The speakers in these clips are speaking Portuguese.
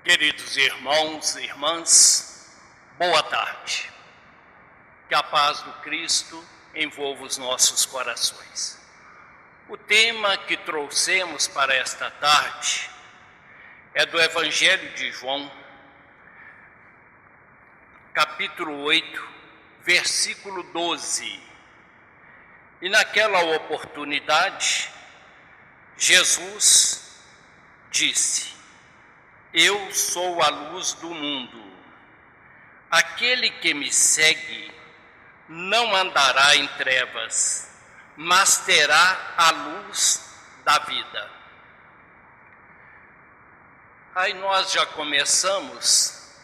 Queridos irmãos e irmãs, boa tarde. Que a paz do Cristo envolva os nossos corações. O tema que trouxemos para esta tarde é do Evangelho de João, capítulo 8, versículo 12. E naquela oportunidade, Jesus disse: Eu sou a luz do mundo. Aquele que me segue não andará em trevas, mas terá a luz da vida. Aí nós já começamos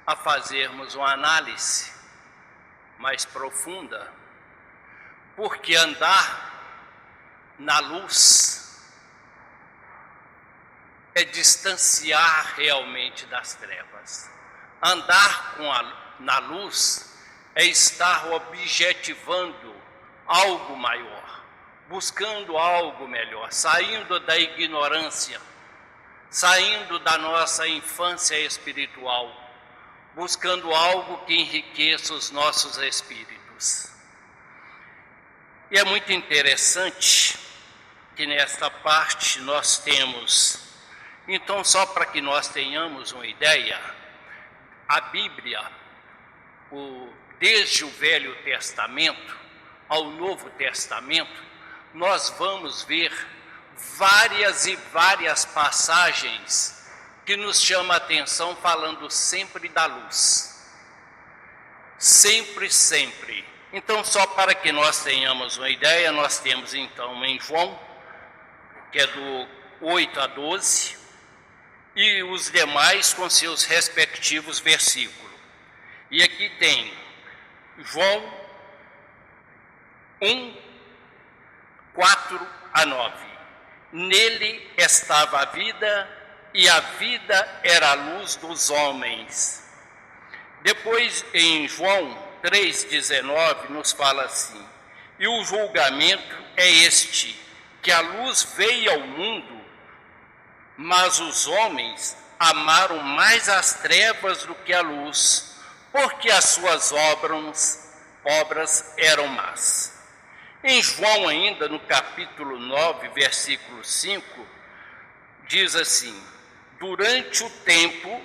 a fazermos uma análise mais profunda, porque andar na luz é distanciar realmente das trevas. Andar na luz é estar objetivando algo maior, buscando algo melhor, saindo da ignorância, saindo da nossa infância espiritual, buscando algo que enriqueça os nossos espíritos. E é muito interessante que nesta parte nós temos, então, só para que nós tenhamos uma ideia, a Bíblia, desde o Velho Testamento ao Novo Testamento, nós vamos ver várias e várias passagens que nos chamam a atenção, falando sempre da luz. Sempre, sempre. Então, só para que nós tenhamos uma ideia, nós temos então em João, que é do 8 a 12, e os demais com seus respectivos versículos. E aqui tem João 1, 4 a 9. Nele estava a vida, e a vida era a luz dos homens. Depois, em João 3,19, nos fala assim: E o julgamento é este, que a luz veio ao mundo, mas os homens amaram mais as trevas do que a luz, porque as suas obras eram más. Em João ainda, no capítulo 9, versículo 5, diz assim: Durante o tempo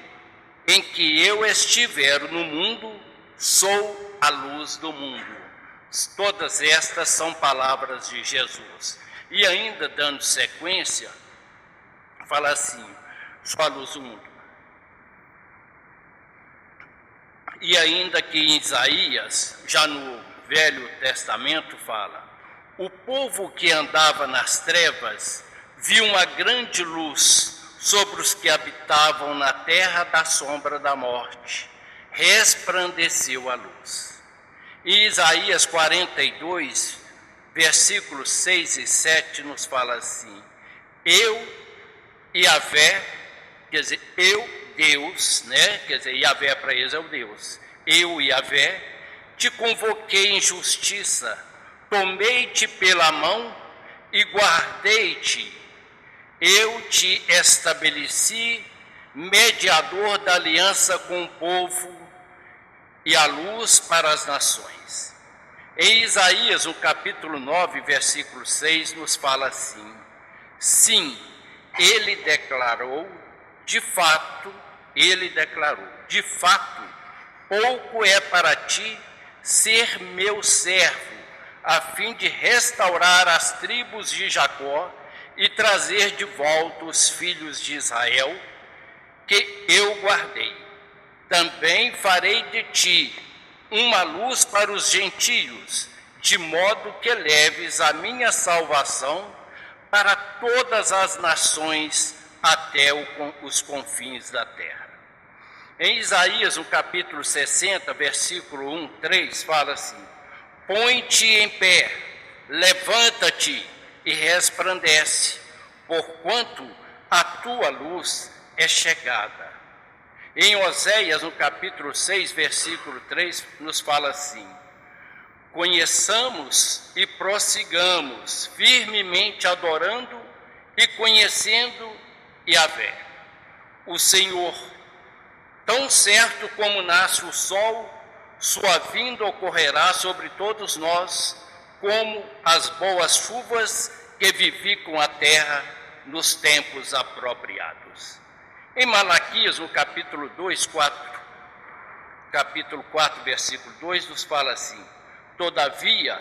em que eu estiver no mundo, sou a luz do mundo. Todas estas são palavras de Jesus. E ainda dando sequência, fala assim: só a luz do mundo. E ainda que em Isaías, já no Velho Testamento, fala: O povo que andava nas trevas viu uma grande luz sobre os que habitavam na terra da sombra da morte. Resplandeceu a luz. Em Isaías 42, versículos 6 e 7, nos fala assim: Yahvé, quer dizer, Deus, né? Quer dizer, Yahvé para eles é o Deus. Eu, Yahvé, te convoquei em justiça, tomei-te pela mão e guardei-te. Eu te estabeleci mediador da aliança com o povo e a luz para as nações. Em Isaías, no capítulo 9, versículo 6, nos fala assim: Sim, ele declarou, de fato, pouco é para ti ser meu servo, a fim de restaurar as tribos de Jacó e trazer de volta os filhos de Israel, que eu guardei. Também farei de ti uma luz para os gentios, de modo que leves a minha salvação para todas as nações até os confins da terra. Em Isaías, no capítulo 60, versículo 1, 3, fala assim: Põe-te em pé, levanta-te e resplandece, porquanto a tua luz é chegada. Em Oséias, no capítulo 6, versículo 3, nos fala assim: Conheçamos e prossigamos, firmemente adorando e conhecendo Yahvé. O Senhor Tão certo como nasce o sol, sua vinda ocorrerá sobre todos nós, como as boas chuvas que vivificam a terra nos tempos apropriados. Em Malaquias, no capítulo 4, versículo 2, nos fala assim: todavia,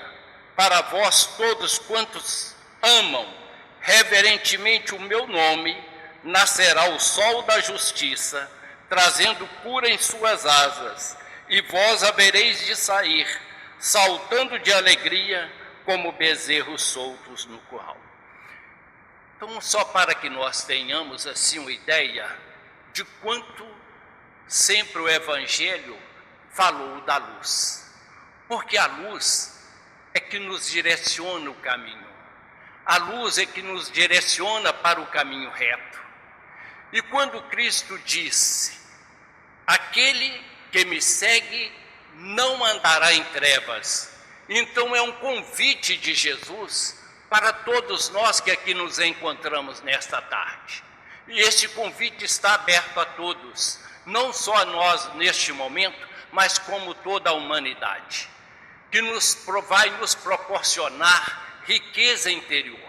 para vós todos quantos amam reverentemente o meu nome, nascerá o sol da justiça, trazendo cura em suas asas, e vós havereis de sair, saltando de alegria, como bezerros soltos no curral. Então, só para que nós tenhamos assim uma ideia de quanto sempre o Evangelho falou da luz. Porque a luz é que nos direciona o caminho. A luz é que nos direciona para o caminho reto. E quando Cristo disse: aquele que me segue não andará em trevas, então é um convite de Jesus para todos nós que aqui nos encontramos nesta tarde. E este convite está aberto a todos, não só a nós neste momento, mas como toda a humanidade, que vai nos proporcionar riqueza interior.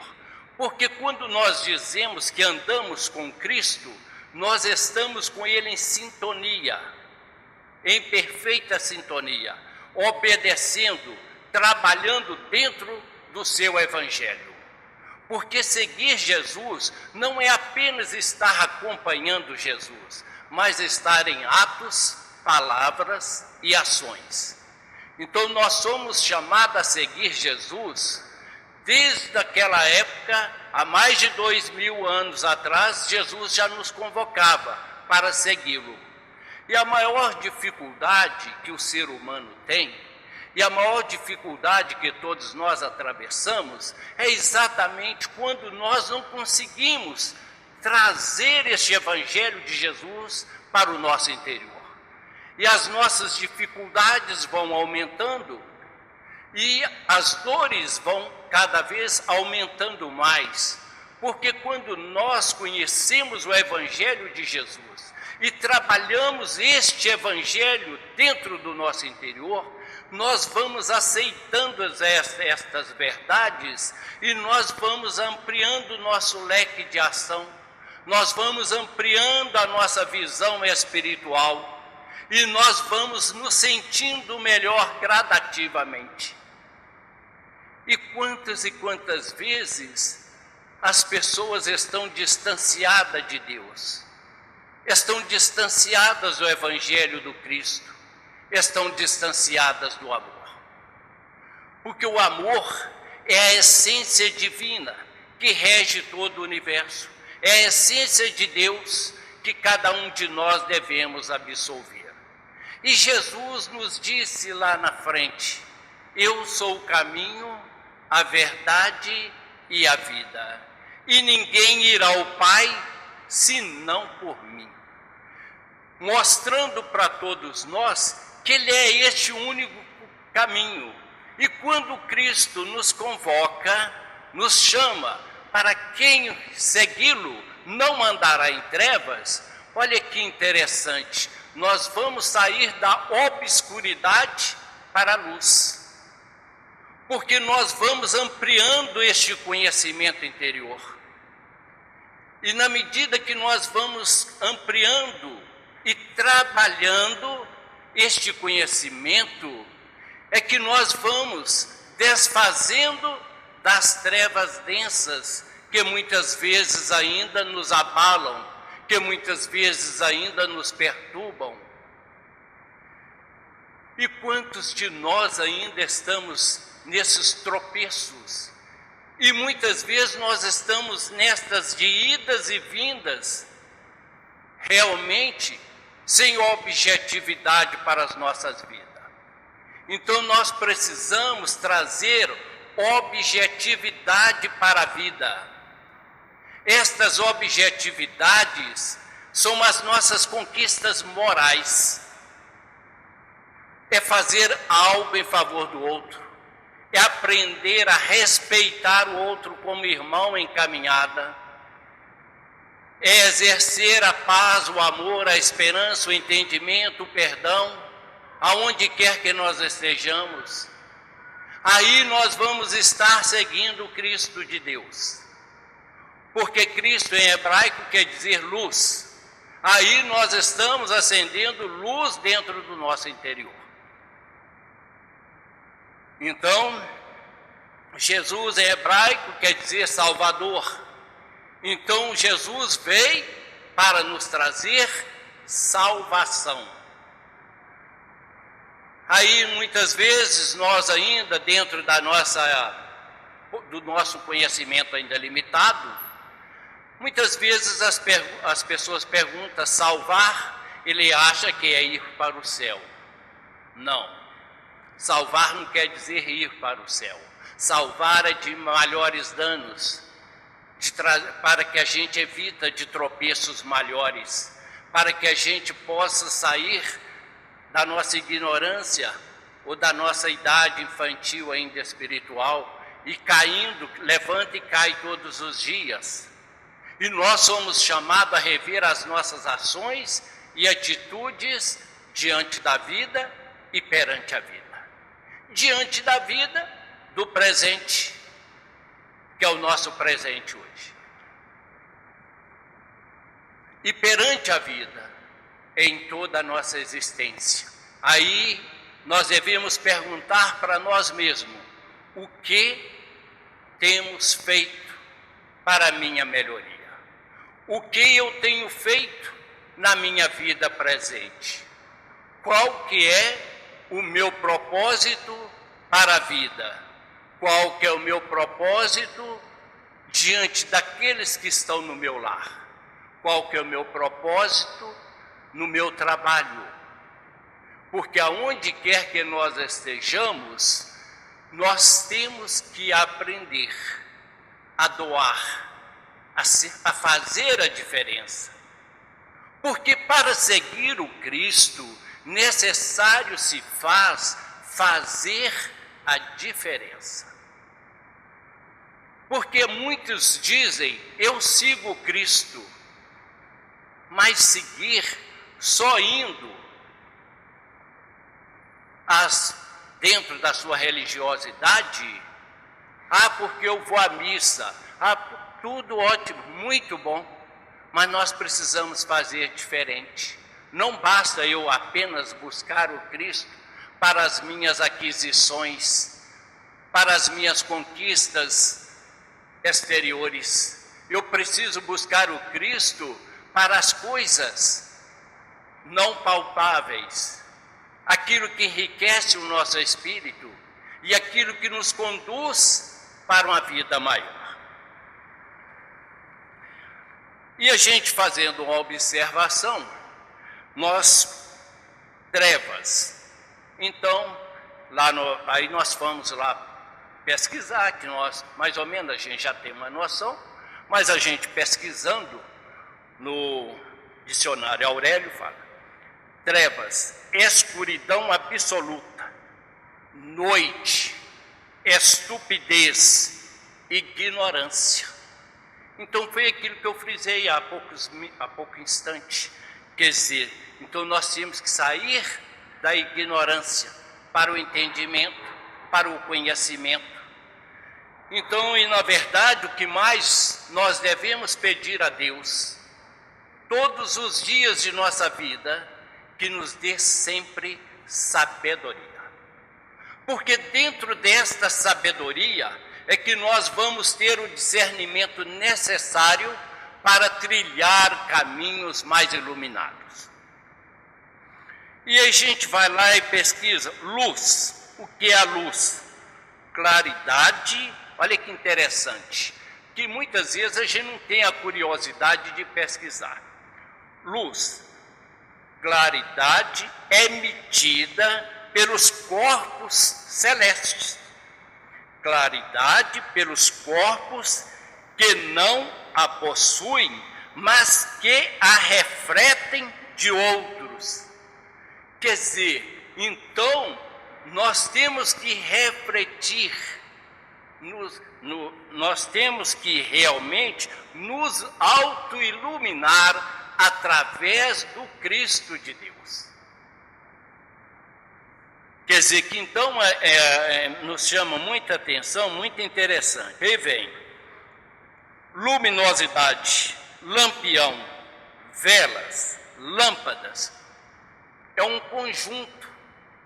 Porque quando nós dizemos que andamos com Cristo, nós estamos com Ele em sintonia, em perfeita sintonia, obedecendo, trabalhando dentro do seu Evangelho. Porque seguir Jesus não é apenas estar acompanhando Jesus, mas estar em atos, palavras e ações. Então nós somos chamados a seguir Jesus desde aquela época, há mais de 2000 anos atrás, Jesus já nos convocava para segui-lo. E a maior dificuldade que o ser humano tem, e a maior dificuldade que todos nós atravessamos, é exatamente quando nós não conseguimos trazer este Evangelho de Jesus para o nosso interior. E as nossas dificuldades vão aumentando, e as dores vão cada vez aumentando mais, porque quando nós conhecemos o Evangelho de Jesus e trabalhamos este Evangelho dentro do nosso interior, nós vamos aceitando estas verdades e nós vamos ampliando o nosso leque de ação, nós vamos ampliando a nossa visão espiritual e nós vamos nos sentindo melhor gradativamente. E quantas vezes as pessoas estão distanciadas de Deus, estão distanciadas do Evangelho do Cristo, estão distanciadas do amor. Porque o amor é a essência divina que rege todo o universo, é a essência de Deus que cada um de nós devemos absolver. E Jesus nos disse lá na frente: eu sou o caminho, a verdade e a vida, e ninguém irá ao Pai senão por mim. Mostrando para todos nós que Ele é este único caminho. E quando Cristo nos convoca, nos chama para quem segui-lo não andará em trevas, olha que interessante, nós vamos sair da obscuridade para a luz. Porque nós vamos ampliando este conhecimento interior. E na medida que nós vamos ampliando e trabalhando este conhecimento, é que nós vamos desfazendo das trevas densas que muitas vezes ainda nos abalam, que muitas vezes ainda nos perturbam. E quantos de nós ainda estamos nesses tropeços? E muitas vezes nós estamos nestas de idas e vindas, realmente sem objetividade para as nossas vidas. Então nós precisamos trazer objetividade para a vida. Estas objetividades são as nossas conquistas morais. É fazer algo em favor do outro, é aprender a respeitar o outro como irmão em caminhada, é exercer a paz, o amor, a esperança, o entendimento, o perdão, aonde quer que nós estejamos. Aí nós vamos estar seguindo o Cristo de Deus. Porque Cristo em hebraico quer dizer luz. Aí nós estamos acendendo luz dentro do nosso interior. Então, Jesus em hebraico quer dizer Salvador. Então, Jesus veio para nos trazer salvação. Aí, muitas vezes, nós ainda, dentro do nosso conhecimento ainda limitado, muitas vezes as pessoas perguntam, salvar, ele acha que é ir para o céu. Não. Salvar não quer dizer ir para o céu. Salvar é de maiores danos, para que a gente evita de tropeços maiores, para que a gente possa sair da nossa ignorância ou da nossa idade infantil ainda espiritual e caindo, levanta e cai todos os dias. E nós somos chamados a rever as nossas ações e atitudes diante da vida e perante a vida. Diante da vida, do presente, que é o nosso presente hoje. E perante a vida, em toda a nossa existência. Aí nós devemos perguntar para nós mesmos, o que temos feito para a minha melhoria? O que eu tenho feito na minha vida presente? Qual que é o meu propósito para a vida? Qual que é o meu propósito diante daqueles que estão no meu lar? Qual que é o meu propósito no meu trabalho? Porque aonde quer que nós estejamos, nós temos que aprender a doar, a fazer a diferença. Porque para seguir o Cristo, necessário se faz fazer a diferença. Porque muitos dizem, eu sigo Cristo, mas seguir só indo dentro da sua religiosidade, porque eu vou à missa, tudo ótimo, muito bom, mas nós precisamos fazer diferente. Não basta eu apenas buscar o Cristo para as minhas aquisições, para as minhas conquistas exteriores. Eu preciso buscar o Cristo para as coisas não palpáveis, aquilo que enriquece o nosso espírito e aquilo que nos conduz para uma vida maior. E a gente fazendo uma observação, trevas. Então, aí nós fomos lá pesquisar, que nós, mais ou menos, a gente já tem uma noção, mas a gente pesquisando no dicionário Aurélio fala, trevas, escuridão absoluta, noite, estupidez, ignorância. Então foi aquilo que eu frisei há pouco instante. Quer dizer, então nós temos que sair da ignorância para o entendimento, para o conhecimento. Então, e na verdade, o que mais nós devemos pedir a Deus, todos os dias de nossa vida, que nos dê sempre sabedoria. Porque dentro desta sabedoria é que nós vamos ter o discernimento necessário para trilhar caminhos mais iluminados. E aí a gente vai lá e pesquisa, luz. O que é a luz? Claridade, olha que interessante, que muitas vezes a gente não tem a curiosidade de pesquisar. Luz, claridade emitida pelos corpos celestes. Claridade pelos corpos que não a possuem, mas que a refletem de outros. Quer dizer, então, nós temos que refletir nós temos que realmente nos autoiluminar através do Cristo de Deus. Quer dizer que então nos chama muita atenção, muito interessante. Aí vem luminosidade, lampião, velas, lâmpadas. É um conjunto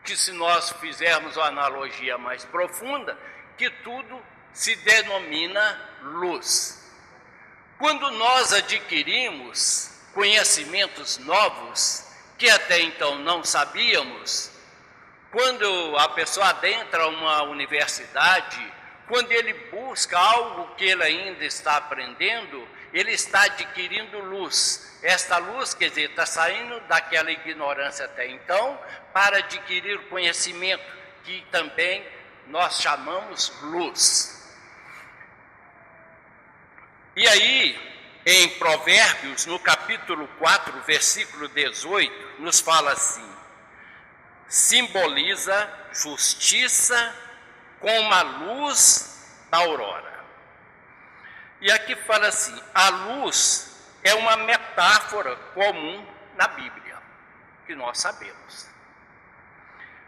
que, se nós fizermos uma analogia mais profunda, que tudo se denomina luz. Quando nós adquirimos conhecimentos novos, que até então não sabíamos, quando a pessoa adentra uma universidade, quando ele busca algo que ele ainda está aprendendo, ele está adquirindo luz. Esta luz, quer dizer, está saindo daquela ignorância até então para adquirir conhecimento, que também nós chamamos luz. E aí, em Provérbios, no capítulo 4, versículo 18, nos fala assim: simboliza justiça como a luz da aurora. E aqui fala assim: a luz é uma metáfora comum na Bíblia, que nós sabemos.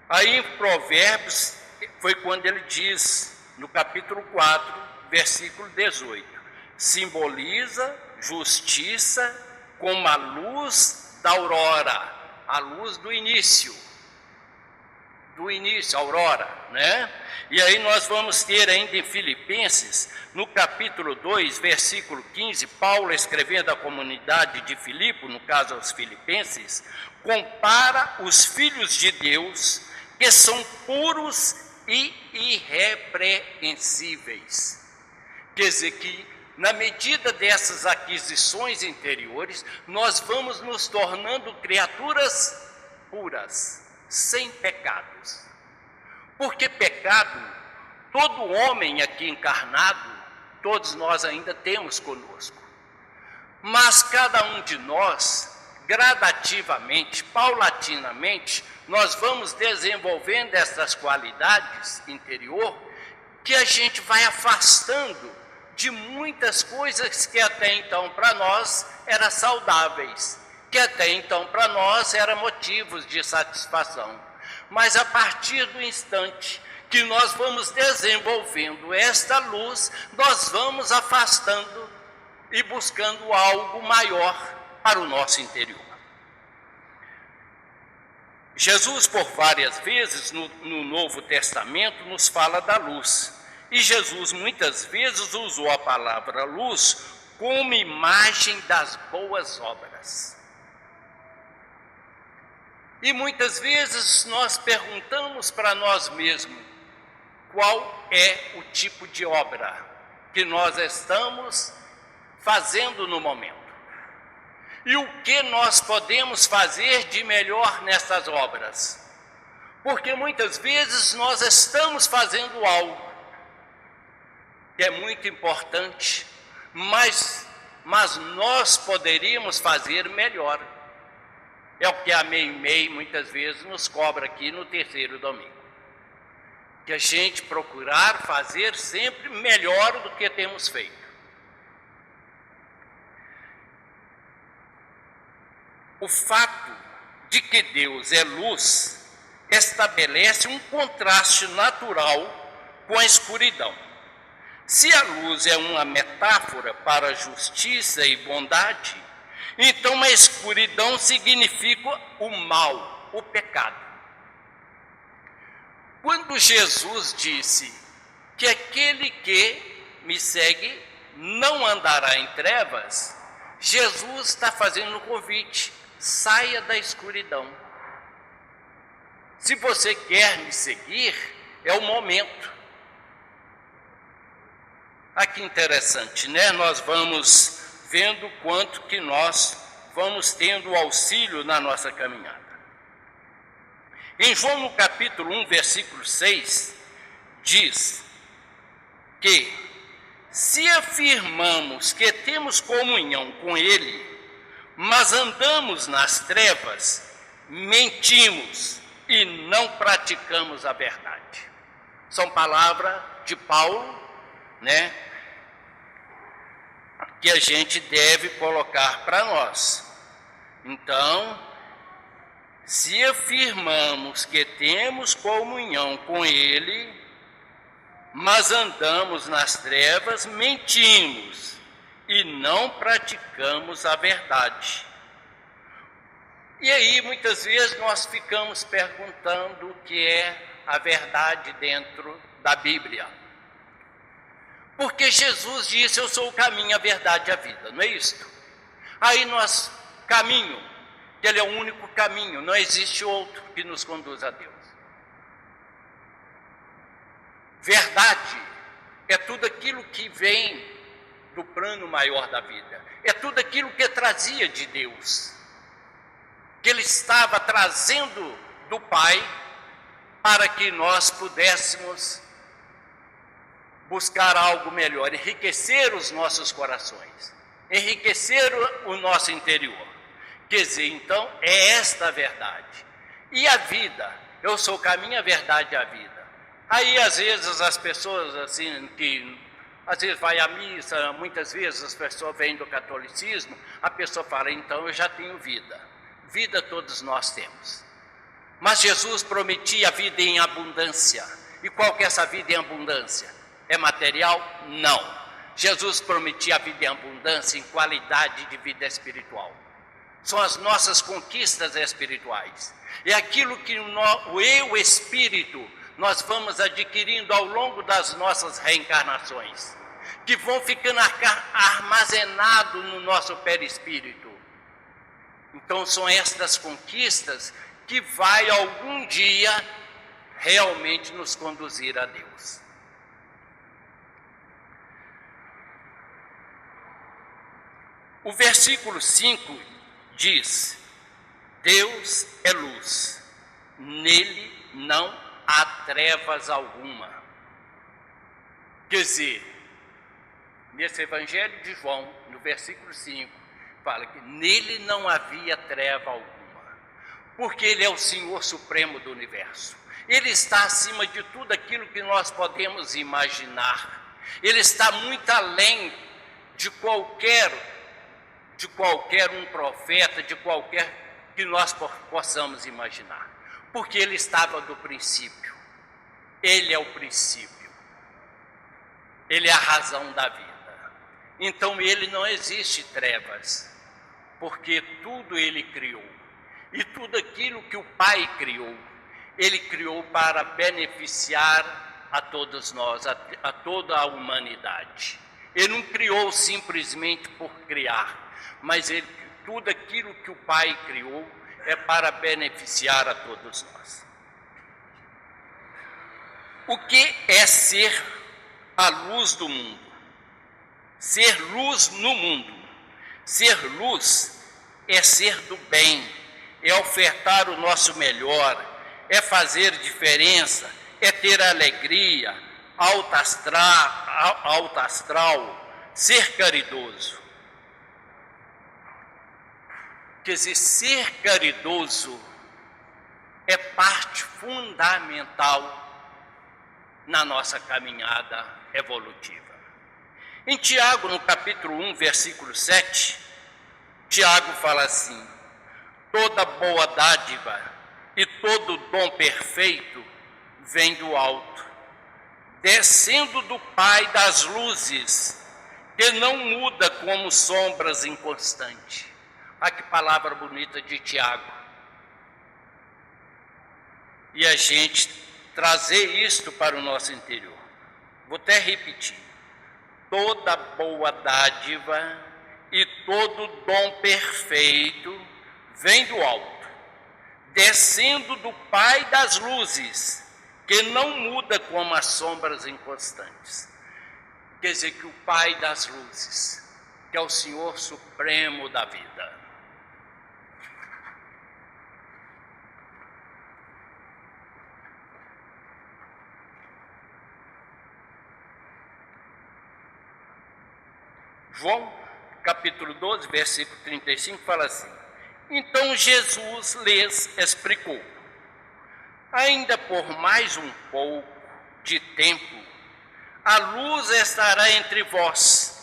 Aí em Provérbios, foi quando ele diz, no capítulo 4, versículo 18, simboliza justiça como a luz da aurora, a luz do início, aurora, né? E aí nós vamos ter ainda em Filipenses, no capítulo 2, versículo 15, Paulo, escrevendo à comunidade de Filipe, no caso aos filipenses, compara os filhos de Deus, que são puros e irrepreensíveis. Quer dizer que, na medida dessas aquisições interiores, nós vamos nos tornando criaturas puras, sem pecados. Porque pecado, todo homem aqui encarnado, todos nós ainda temos conosco. Mas cada um de nós, gradativamente, paulatinamente, nós vamos desenvolvendo essas qualidades interior, que a gente vai afastando de muitas coisas que até então para nós eram saudáveis, que até então para nós eram motivos de satisfação. Mas a partir do instante que nós vamos desenvolvendo esta luz, nós vamos afastando e buscando algo maior para o nosso interior. Jesus, por várias vezes no Novo Testamento, nos fala da luz. E Jesus muitas vezes usou a palavra luz como imagem das boas obras. E muitas vezes nós perguntamos para nós mesmos qual é o tipo de obra que nós estamos fazendo no momento. E o que nós podemos fazer de melhor nessas obras? Porque muitas vezes nós estamos fazendo algo que é muito importante, mas nós poderíamos fazer melhor. É o que a MEI muitas vezes nos cobra aqui no terceiro domingo. Que a gente procurar fazer sempre melhor do que temos feito. O fato de que Deus é luz estabelece um contraste natural com a escuridão. Se a luz é uma metáfora para a justiça e bondade, então a escuridão significa o mal, o pecado. Quando Jesus disse que aquele que me segue não andará em trevas, Jesus está fazendo um convite: saia da escuridão. Se você quer me seguir, é o momento. Ah, que interessante, né? Nós vamos vendo quanto que nós vamos tendo auxílio na nossa caminhada. Em João, no capítulo 1, versículo 6, diz que se afirmamos que temos comunhão com Ele, mas andamos nas trevas, mentimos e não praticamos a verdade. São palavras de Paulo né, que a gente deve colocar para nós. Então, se afirmamos que temos comunhão com Ele, mas andamos nas trevas, mentimos e não praticamos a verdade. E aí, muitas vezes, nós ficamos perguntando o que é a verdade dentro da Bíblia. Porque Jesus disse, eu sou o caminho, a verdade e a vida, não é isto? Aí nós, caminho, que Ele é o único caminho, não existe outro que nos conduz a Deus. Verdade é tudo aquilo que vem do plano maior da vida, é tudo aquilo que trazia de Deus, que Ele estava trazendo do Pai, para que nós pudéssemos buscar algo melhor, enriquecer os nossos corações, enriquecer o nosso interior. Quer dizer, então, é esta a verdade. E a vida, eu sou o caminho, a verdade e a vida. Aí, às vezes, as pessoas, assim, que às vezes vai à missa, muitas vezes as pessoas vêm do catolicismo, a pessoa fala, então eu já tenho vida. Vida todos nós temos. Mas Jesus prometia a vida em abundância. E qual que é essa vida em abundância? É material? Não. Jesus prometia a vida em abundância, em qualidade de vida espiritual. São as nossas conquistas espirituais. É aquilo que o eu espírito nós vamos adquirindo ao longo das nossas reencarnações, que vão ficando armazenados no nosso perispírito. Então são estas conquistas que vai algum dia realmente nos conduzir a Deus. O versículo 5 diz, Deus é luz, nele não há trevas alguma. Quer dizer, nesse Evangelho de João, no versículo 5, fala que nele não havia treva alguma, porque Ele é o Senhor Supremo do Universo. Ele está acima de tudo aquilo que nós podemos imaginar. Ele está muito além de qualquer um profeta, de qualquer que nós possamos imaginar. Porque Ele estava do princípio. Ele é o princípio. Ele é a razão da vida. Então Ele não existe trevas, porque tudo Ele criou. E tudo aquilo que o Pai criou, Ele criou para beneficiar a todos nós, a toda a humanidade. Ele não criou simplesmente por criar, mas tudo aquilo que o Pai criou é para beneficiar a todos nós. O que é ser a luz do mundo? Ser luz no mundo. Ser luz é ser do bem, é ofertar o nosso melhor, é fazer diferença, é ter alegria, alto astral, ser caridoso. Quer dizer, ser caridoso é parte fundamental na nossa caminhada evolutiva. Em Tiago, no capítulo 1, versículo 7, Tiago fala assim, toda boa dádiva e todo dom perfeito vem do alto, descendo do Pai das luzes, que não muda como sombras inconstantes. Ah, que palavra bonita de Tiago. E a gente trazer isto para o nosso interior. Vou até repetir. Toda boa dádiva e todo dom perfeito vem do alto, descendo do Pai das luzes, que não muda como as sombras inconstantes. Quer dizer que o Pai das luzes, que é o Senhor Supremo da vida, João, capítulo 12, versículo 35, fala assim, então Jesus lhes explicou, ainda por mais um pouco de tempo, a luz estará entre vós.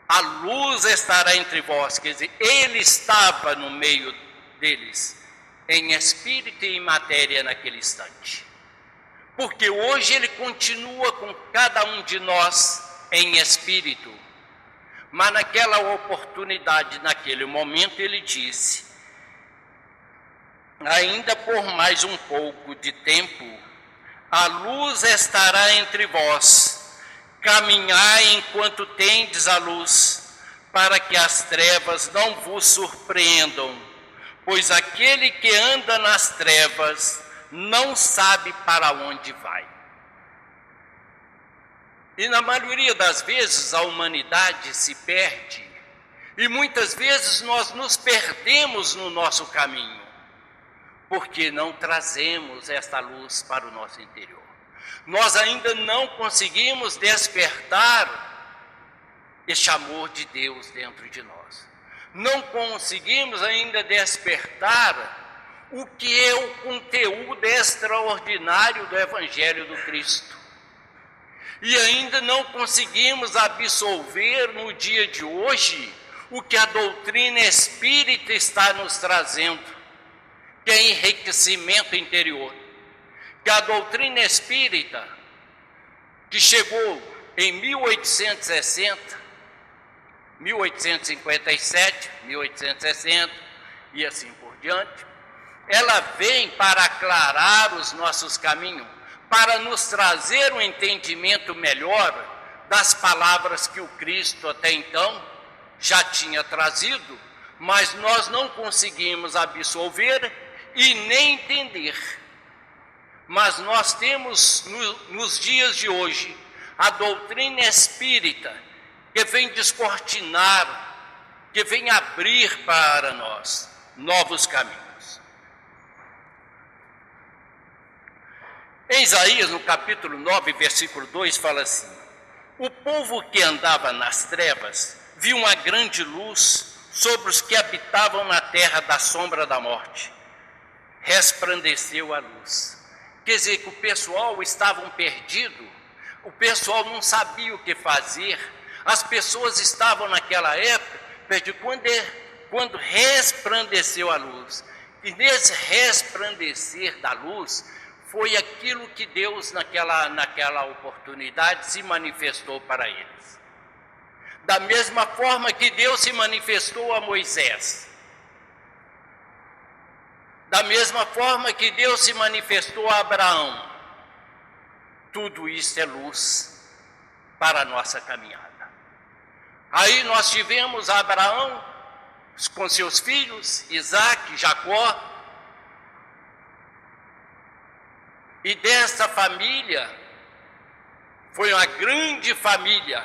A luz estará entre vós, quer dizer, ele estava no meio deles, em espírito e em matéria naquele instante. Porque hoje ele continua com cada um de nós em espírito. Mas naquela oportunidade, naquele momento, ele disse: ainda por mais um pouco de tempo, a luz estará entre vós. Caminhai enquanto tendes a luz, para que as trevas não vos surpreendam, pois aquele que anda nas trevas não sabe para onde vai. E na maioria das vezes a humanidade se perde, e muitas vezes nós nos perdemos no nosso caminho, porque não trazemos esta luz para o nosso interior. Nós ainda não conseguimos despertar este amor de Deus dentro de nós. Não conseguimos ainda despertar o que é o conteúdo extraordinário do Evangelho do Cristo. E ainda não conseguimos absorver no dia de hoje o que a doutrina espírita está nos trazendo, que é enriquecimento interior. Que a doutrina espírita, que chegou em 1860, 1857, 1860 e assim por diante, ela vem para aclarar os nossos caminhos, para nos trazer um entendimento melhor das palavras que o Cristo até então já tinha trazido, mas nós não conseguimos absorver e nem entender. Mas nós temos nos dias de hoje a doutrina espírita que vem descortinar, que vem abrir para nós novos caminhos. Em Isaías, no capítulo 9, versículo 2, fala assim: o povo que andava nas trevas viu uma grande luz sobre os que habitavam na terra da sombra da morte. Resplandeceu a luz. Quer dizer que o pessoal estava perdido, o pessoal não sabia o que fazer, as pessoas estavam naquela época perdidas. Quando resplandeceu a luz, e nesse resplandecer da luz, foi aquilo que Deus naquela oportunidade se manifestou para eles. Da mesma forma que Deus se manifestou a Moisés, da mesma forma que Deus se manifestou a Abraão, tudo isso é luz para a nossa caminhada. Aí nós tivemos Abraão com seus filhos, Isaac, Jacó, e dessa família foi uma grande família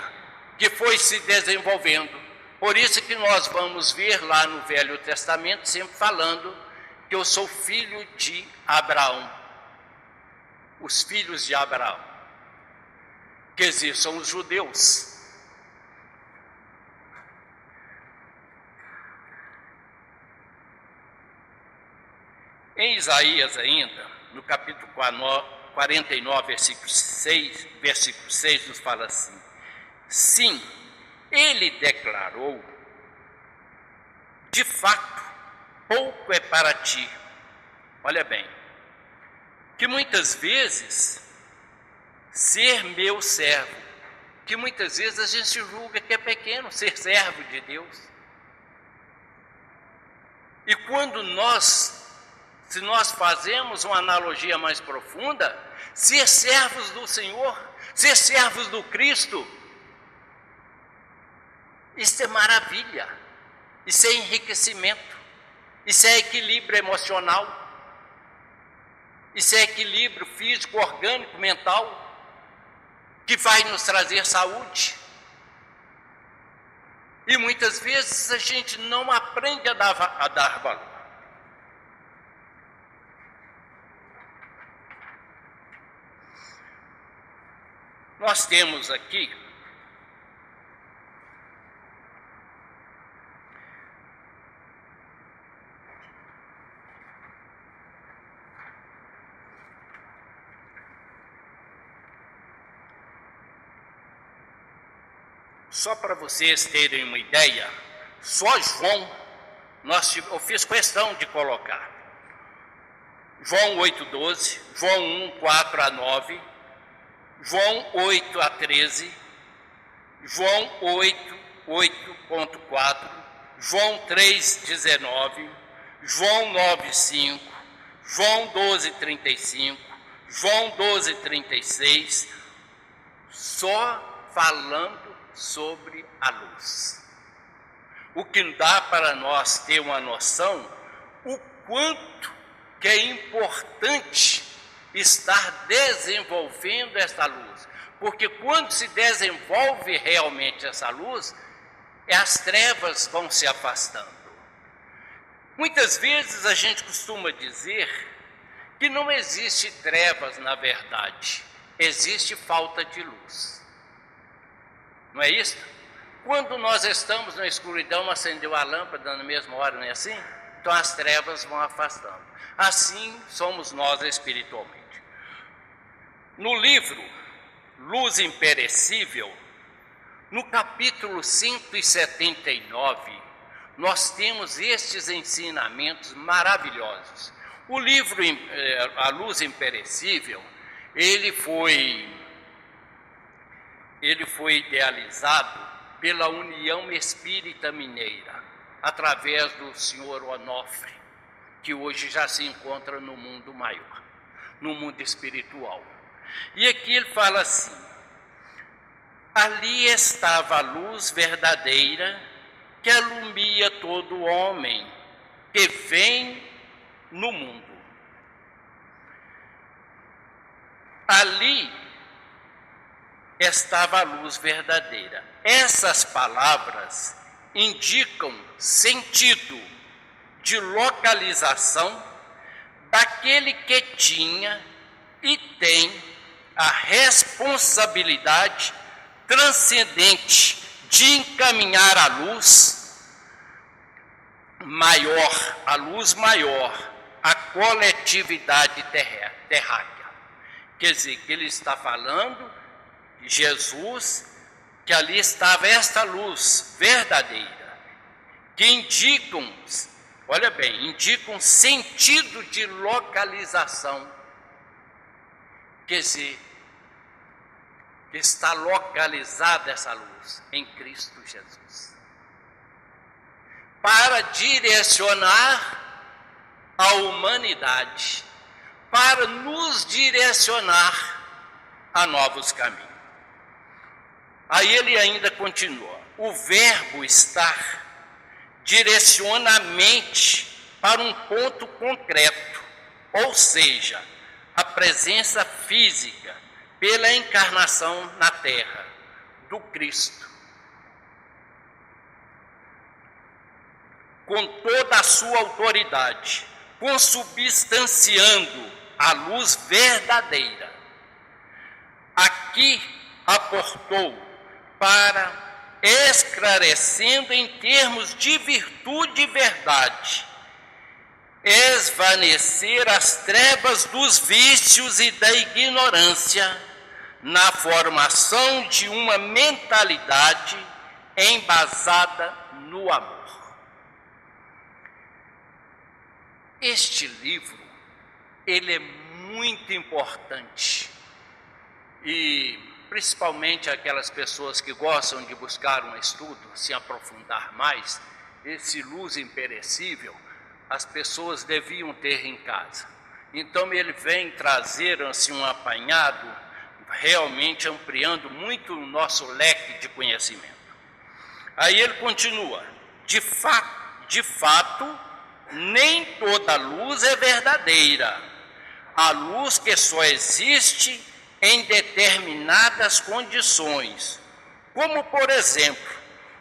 que foi se desenvolvendo. Por isso que nós vamos ver lá no Velho Testamento sempre falando que eu sou filho de Abraão, os filhos de Abraão, quer dizer, são os judeus. Em Isaías ainda, no capítulo 49, versículo 6, nos fala assim: sim, ele declarou, de fato, pouco é para ti. Olha bem, que muitas vezes ser meu servo, que muitas vezes a gente julga que é pequeno ser servo de Deus. E quando se nós fazemos uma analogia mais profunda, ser servos do Senhor, ser servos do Cristo, isso é maravilha, isso é enriquecimento. Isso é equilíbrio emocional, isso é equilíbrio físico, orgânico, mental, que vai nos trazer saúde. E muitas vezes a gente não aprende a dar valor. Nós temos aqui Só para vocês terem uma ideia, só João, eu fiz questão de colocar. João 8,12, João 1, 4 a 9, João 8 a 13, João 8, 8.4, João 3, 19, João 9, 5, João 12, 35, João 12, 36, só falando sobre a luz. O que dá para nós ter uma noção o quanto que é importante estar desenvolvendo essa luz. Porque quando se desenvolve realmente essa luz, as trevas vão se afastando. Muitas vezes a gente costuma dizer que não existe trevas na verdade, existe falta de luz. Não é isso? Quando nós estamos na escuridão, acendeu a lâmpada na mesma hora, não é assim? Então as trevas vão afastando. Assim somos nós espiritualmente. No livro Luz Imperecível, no capítulo 179, nós temos estes ensinamentos maravilhosos. O livro A Luz Imperecível, ele foi idealizado pela União Espírita Mineira, através do senhor Onofre, que hoje já se encontra no mundo maior, no mundo espiritual. E aqui ele fala assim: ali estava a luz verdadeira que alumia todo homem que vem no mundo. Ali estava a luz verdadeira. Essas palavras indicam sentido de localização daquele que tinha e tem a responsabilidade transcendente de encaminhar a luz maior, à coletividade terráquea. Quer dizer, que ele está falando de Jesus, que ali estava esta luz verdadeira, que indicam, olha bem, indicam sentido de localização. Quer dizer, está localizada essa luz em Cristo Jesus, para direcionar a humanidade, para nos direcionar a novos caminhos. Aí ele ainda continua: o verbo estar direciona a mente para um ponto concreto, ou seja, a presença física pela encarnação na terra do Cristo, com toda a sua autoridade, consubstanciando a luz verdadeira. Aqui aportou para, esclarecendo em termos de virtude e verdade, esvanecer as trevas dos vícios e da ignorância na formação de uma mentalidade embasada no amor. Este livro, ele é muito importante, e principalmente aquelas pessoas que gostam de buscar um estudo, se aprofundar mais, esse Luz Imperecível, as pessoas deviam ter em casa. Então ele vem trazer assim, um apanhado, realmente ampliando muito o nosso leque de conhecimento. Aí ele continua: de fato, nem toda luz é verdadeira. A luz que só existe em determinadas condições, como por exemplo,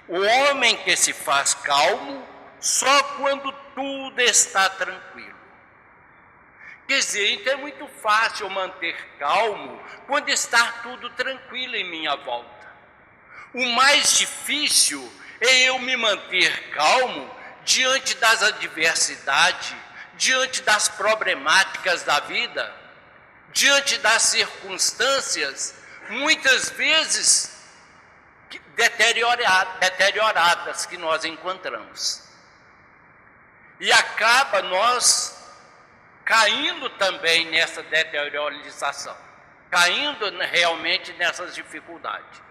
o homem que se faz calmo só quando tudo está tranquilo. Quer dizer, então é muito fácil manter calmo quando está tudo tranquilo em minha volta. O mais difícil é eu me manter calmo diante das adversidades, diante das problemáticas da vida, diante das circunstâncias, muitas vezes deterioradas que nós encontramos. E acaba nós caindo também nessa deteriorização, caindo realmente nessas dificuldades.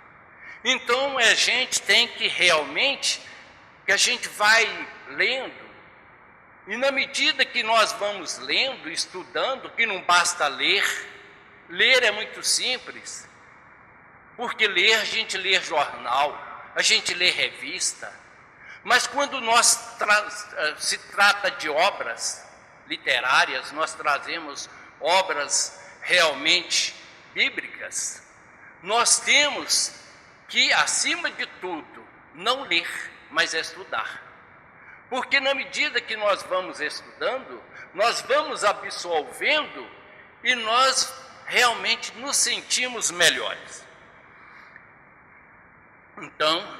Então a gente tem que realmente, que a gente vai lendo, e na medida que nós vamos lendo, estudando, que não basta ler é muito simples, porque a gente lê jornal, a gente lê revista, mas quando se trata de obras literárias, nós trazemos obras realmente bíblicas, nós temos que, acima de tudo, não ler, mas estudar. Porque na medida que nós vamos estudando, nós vamos absorvendo e nós realmente nos sentimos melhores. Então,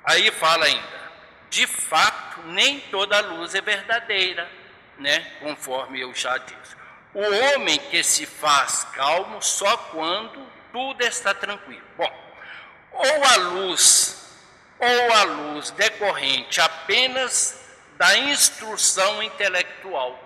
aí fala ainda, de fato, nem toda luz é verdadeira, né? Conforme eu já disse. O homem que se faz calmo só quando tudo está tranquilo. Bom, ou a luz decorrente apenas da instrução intelectual.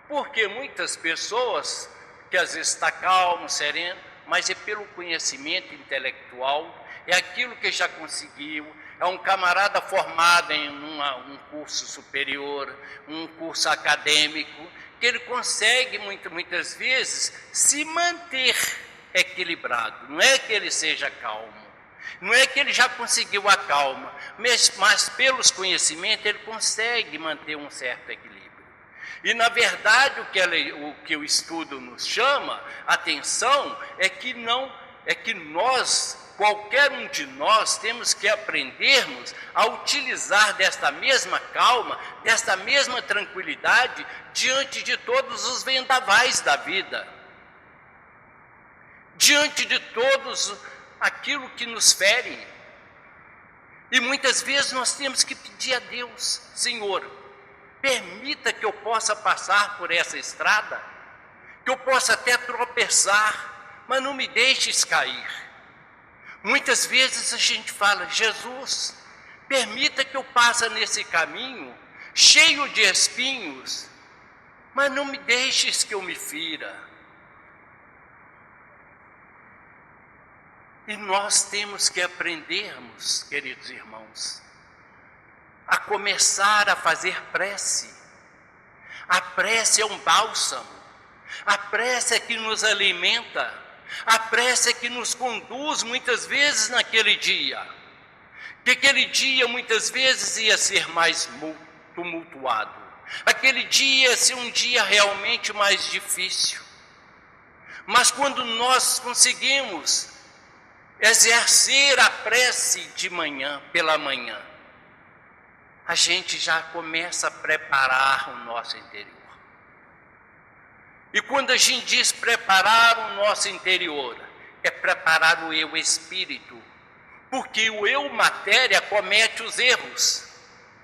Porque muitas pessoas, que às vezes está calmo, sereno, mas é pelo conhecimento intelectual, é aquilo que já conseguiu, é um camarada formado em um curso superior, um curso acadêmico, que ele consegue muitas vezes se manter equilibrado. Não é que ele seja calmo, não é que ele já conseguiu a calma, mas pelos conhecimentos ele consegue manter um certo equilíbrio. E na verdade o que o estudo nos chama a atenção é que qualquer um de nós temos que aprendermos a utilizar desta mesma calma, desta mesma tranquilidade diante de todos os vendavais da vida, diante de todos aquilo que nos fere. E muitas vezes nós temos que pedir a Deus: Senhor, permita que eu possa passar por essa estrada, que eu possa até tropeçar, mas não me deixes cair. Muitas vezes a gente fala: Jesus, permita que eu passe nesse caminho cheio de espinhos, mas não me deixes que eu me fira. E nós temos que aprendermos, queridos irmãos, a começar a fazer prece. A prece é um bálsamo, a prece é que nos alimenta, a prece é que nos conduz muitas vezes naquele dia, que aquele dia muitas vezes ia ser mais tumultuado, aquele dia ia ser um dia realmente mais difícil, mas quando nós conseguimos exercer a prece de manhã, pela manhã, a gente já começa a preparar o nosso interior. E quando a gente diz preparar o nosso interior, é preparar o eu espírito, porque o eu matéria comete os erros.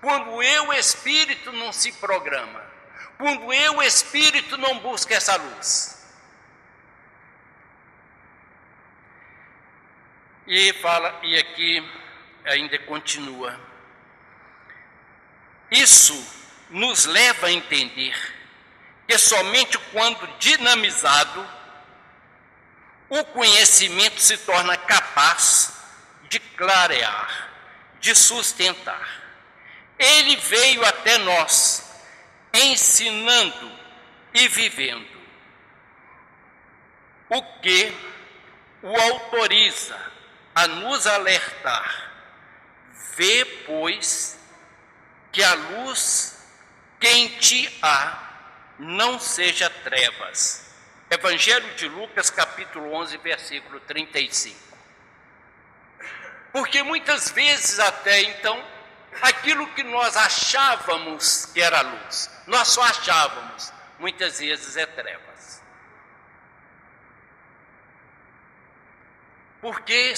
Quando o eu espírito não se programa, quando o eu espírito não busca essa luz. E fala, e aqui ainda continua. Isso nos leva a entender que somente quando dinamizado, o conhecimento se torna capaz de clarear, de sustentar. Ele veio até nós, ensinando e vivendo, o que o autoriza a nos alertar. Vê, pois, que a luz que em ti há não seja trevas. Evangelho de Lucas, capítulo 11, versículo 35. Porque muitas vezes até então, aquilo que nós achávamos que era luz, nós só achávamos, muitas vezes é trevas. Porque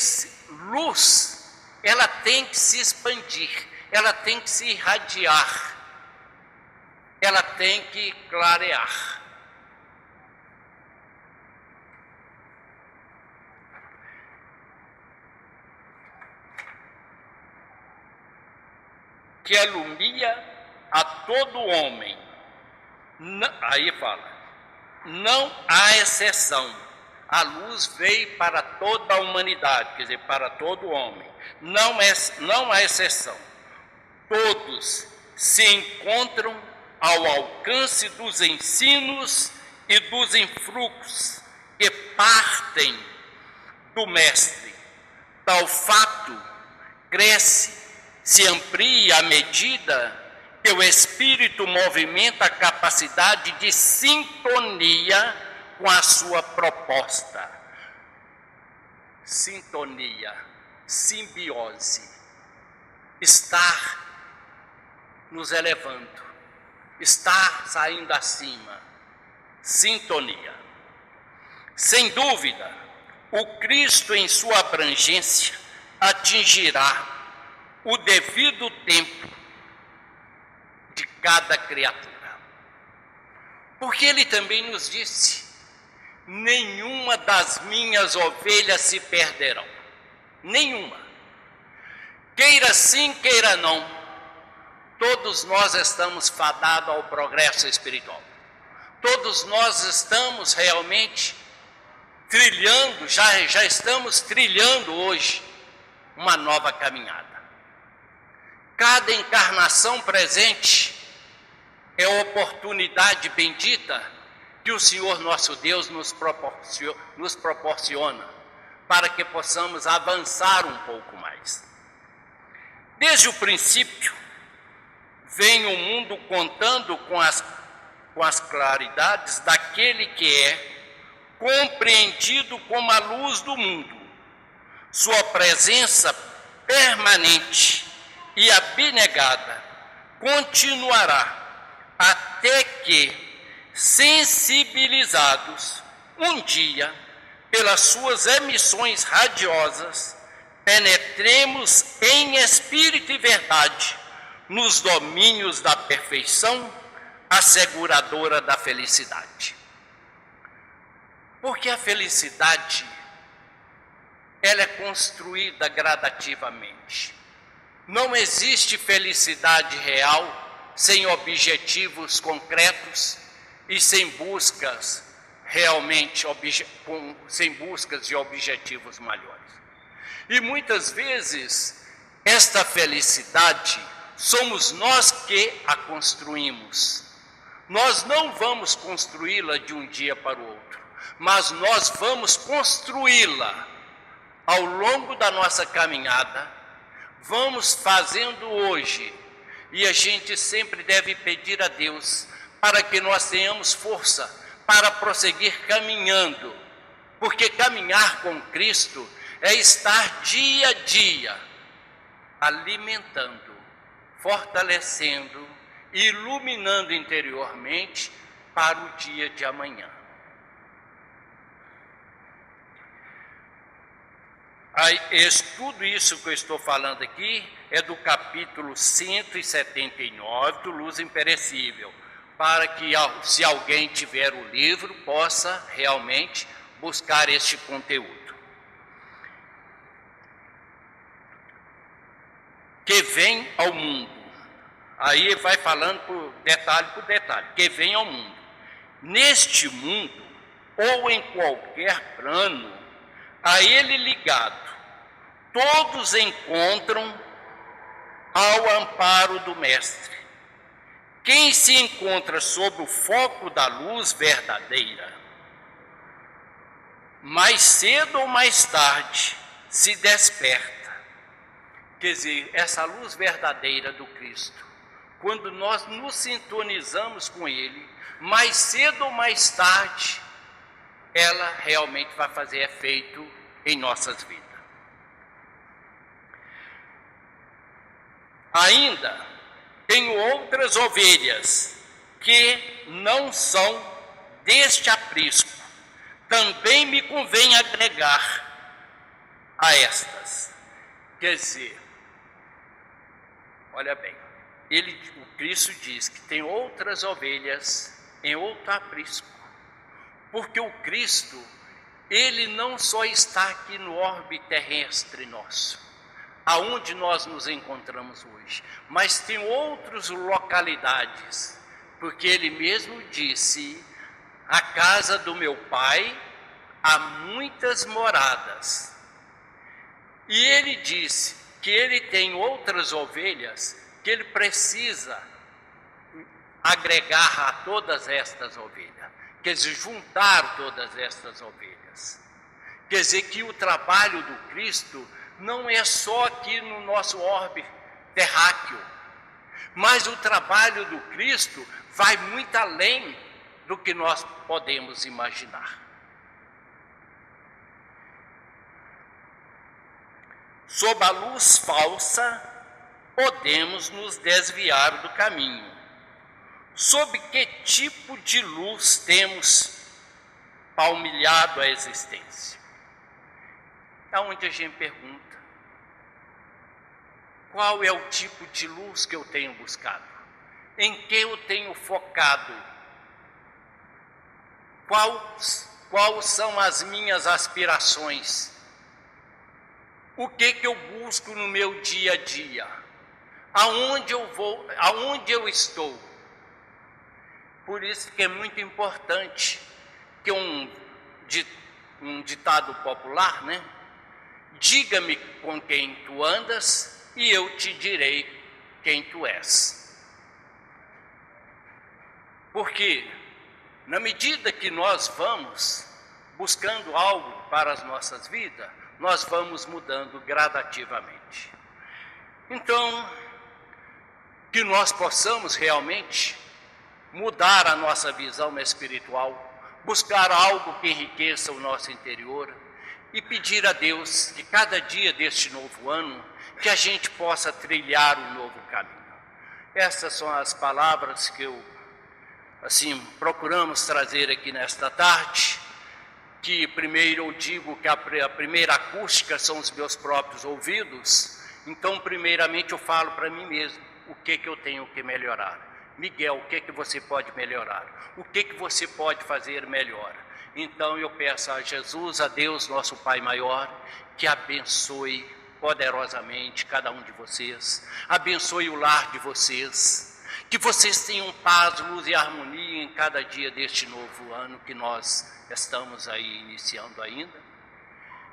luz, ela tem que se expandir, ela tem que se irradiar, ela tem que clarear. que alumia a todo homem. Aí fala, não há exceção. A luz veio para toda a humanidade, quer dizer, para todo homem. Não há exceção. Todos se encontram ao alcance dos ensinos e dos influxos que partem do Mestre. Tal fato cresce, se amplia à medida que o Espírito movimenta a capacidade de sintonia com a sua proposta. Sintonia, simbiose, estar nos elevando, estar saindo acima, sintonia. Sem dúvida, o Cristo em sua abrangência atingirá o devido tempo de cada criatura. Porque ele também nos disse, nenhuma das minhas ovelhas se perderão, nenhuma. Queira sim, queira não, todos nós estamos fadados ao progresso espiritual. Todos nós estamos realmente trilhando, já estamos trilhando hoje uma nova caminhada. Cada encarnação presente é a oportunidade bendita que o Senhor nosso Deus nos proporciona para que possamos avançar um pouco mais. Desde o princípio, vem o mundo contando com as claridades daquele que é compreendido como a luz do mundo. Sua presença permanente e abnegada continuará até que, sensibilizados um dia pelas suas emissões radiosas, penetremos em espírito e verdade nos domínios da perfeição asseguradora da felicidade. Porque a felicidade, ela é construída gradativamente. Não existe felicidade real sem objetivos concretos e sem buscas realmente, sem buscas de objetivos maiores. E muitas vezes, esta felicidade somos nós que a construímos. Nós não vamos construí-la de um dia para o outro, mas nós vamos construí-la ao longo da nossa caminhada, vamos fazendo hoje, e a gente sempre deve pedir a Deus para que nós tenhamos força para prosseguir caminhando, porque caminhar com Cristo é estar dia a dia alimentando, fortalecendo e iluminando interiormente para o dia de amanhã. Tudo isso que eu estou falando aqui é do capítulo 179 do Luz Imperecível, para que, se alguém tiver o livro, possa realmente buscar este conteúdo. Que vem ao mundo. Aí vai falando por detalhe, que vem ao mundo. Neste mundo, ou em qualquer plano, a ele ligado, todos encontram ao amparo do Mestre. Quem se encontra sob o foco da luz verdadeira, mais cedo ou mais tarde, se desperta. Quer dizer, essa luz verdadeira do Cristo, quando nós nos sintonizamos com Ele, mais cedo ou mais tarde, ela realmente vai fazer efeito em nossas vidas. Ainda tenho outras ovelhas que não são deste aprisco. Também me convém agregar a estas. Quer dizer, olha bem, o Cristo diz que tem outras ovelhas em outro aprisco. Porque o Cristo, ele não só está aqui no orbe terrestre nosso. aonde nós nos encontramos hoje, mas tem outras localidades, porque ele mesmo disse: a casa do meu pai há muitas moradas. E ele disse que ele tem outras ovelhas que ele precisa agregar a todas estas ovelhas, quer dizer, juntar todas estas ovelhas. Quer dizer que o trabalho do Cristo não é só aqui no nosso orbe terráqueo, mas o trabalho do Cristo vai muito além do que nós podemos imaginar. Sob a luz falsa, podemos nos desviar do caminho. Sob que tipo de luz temos palmilhado a existência? É onde a gente pergunta: qual é o tipo de luz que eu tenho buscado? Em que eu tenho focado? Quais são as minhas aspirações? O que eu busco no meu dia a dia? Aonde eu vou? Aonde eu estou? Por isso que é muito importante que um ditado popular, né? Diga-me com quem tu andas e eu te direi quem tu és. Porque na medida que nós vamos buscando algo para as nossas vidas, nós vamos mudando gradativamente. Então, que nós possamos realmente mudar a nossa visão espiritual, buscar algo que enriqueça o nosso interior e pedir a Deus que cada dia deste novo ano, que a gente possa trilhar um novo caminho. Essas são as palavras que procuramos trazer aqui nesta tarde, que primeiro eu digo que a primeira acústica são os meus próprios ouvidos, então primeiramente eu falo para mim mesmo, o que eu tenho que melhorar. Miguel, o que você pode melhorar? O que você pode fazer melhor? Então eu peço a Jesus, a Deus, nosso Pai maior, que abençoe poderosamente cada um de vocês, abençoe o lar de vocês, que vocês tenham paz, luz e harmonia em cada dia deste novo ano que nós estamos aí iniciando ainda,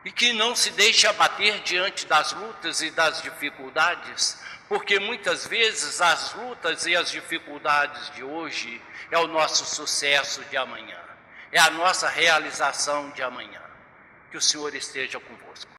e que não se deixe abater diante das lutas e das dificuldades, porque muitas vezes as lutas e as dificuldades de hoje é o nosso sucesso de amanhã, é a nossa realização de amanhã. Que o Senhor esteja convosco.